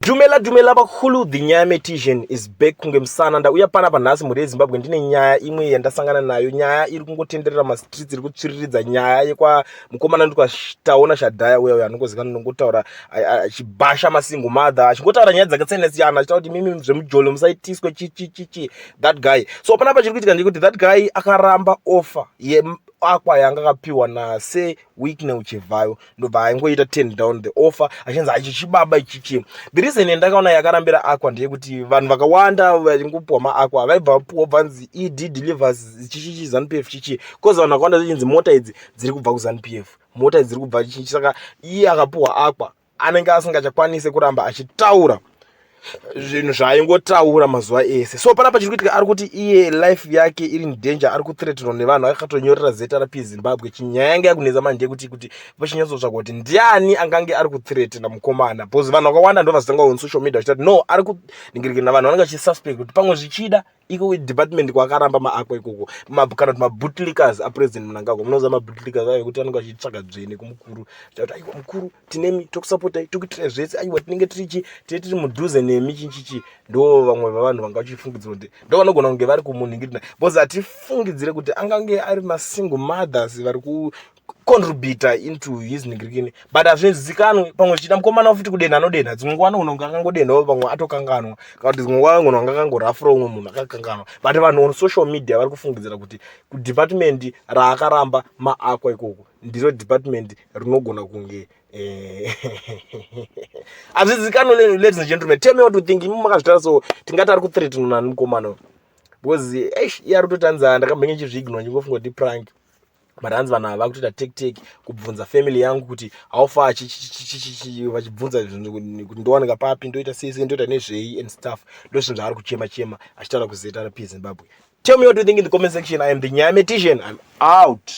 Dumela bakhulu, the Nyaya Metician is back kungemsana ndauya pana panhasi muri yeZimbabwe ndine nyaya imwe yandasangana nayo. Nyaya iri kungotenderera mastreets, iri kutsviriridza nyaya yekwa mukomana ndikataona Shadhaya uya anongozikanwa nongotaura achibhasha masingle mother, achingotaura nyaya dzakasiyana siyana, achitaura kuti mimi zvemujolo musaitiswe chichi that guy. So panapa chiri kuitika ndekuti that guy akaramba offer Aqua yanga akapiwa nase week neuchivhayo ndobva aingoita turn down the offer achinzi achichibaba ichichi. The reason yandakaona yakarambira Aqua ndeyekuti vanhu vakawanda vachingopuwa maAqua vaibva vapuwa bvanzi ED delivers chichi ZANU-PF chichi, koza vanhu vakawanda zvichinzi mota idzi dziri kubva kuZANU-PF, mota idzi dziri kubva chichi. Saka iye akapuwa Aqua anenge asingachakwanise kuramba achitaura zvinhu zvaingotaura mazuva ese. So panapa chiri kuitika ari kuti iye life yake iri in danger, ari kuthreatenwa nevanhu akatonyorera zeta rapi Zimbabwe. Chinyaya yanga yakunetsa manje kuti vachinyatsvaga kuti ndiani angange ari kuthreatena mukomana, because vanhu vakawanda ndo vazitanga on social media vachitati no ari kuningirikira navanhu vanenge vachisuspect kuti pamwe zvichida iko department kwakaramba maAqua ikoko kana kuti mabootlickers apresident Mnangagwa. Munoziva mabootlickers ayo kuti vanenge vachitsvaga dzvene kumukuru, kuti aiwa mukuru tinemi tokusapotai tokuitira zvese, aiwa tinenge tiri mudhuze nemi chichichi. Ndo vamwe vavanhu vanga vachifungidzira kuti ndo vanogona kunge vari kumuningirira, because hatifungidzire kuti angange ari masingle mothers vari contributor into his ningirikini, but hazvizikanwi. Pamwe zvichida mukomana futi kudenha anodenha, dzimwe nguva anogona kunge akangodenhawo, pamwe atokanganwa, kana kuti dzimwe nguva anogona kunge akangorafura umwe munhu akakanganwa, but vanhu on social media vari kufungidzira kuti kudepartment raakaramba maAqua ikoko ndiro department rinogona kunge hazvizikanwi. Ladies and gentlemen, tell me what you think. Imi makazvitara so tingati ari kuthreatenwa nani mukomana, because iye ari kutotanza ndakamhanya chizvignwa ndingofunga kuti prank, but hanzi vanhu ava kutoita tek kubvunza family yangu kuti haufa vachibvunza kuti ndowanika papi, ndoita sese, ndoita nezvei and stuff. Ndo zvinhu zvaari kuchema achitaura kuzeta rapi Zimbabwe. Tell me what you think in the comment section. I am the Nyaya Metician. I'm out.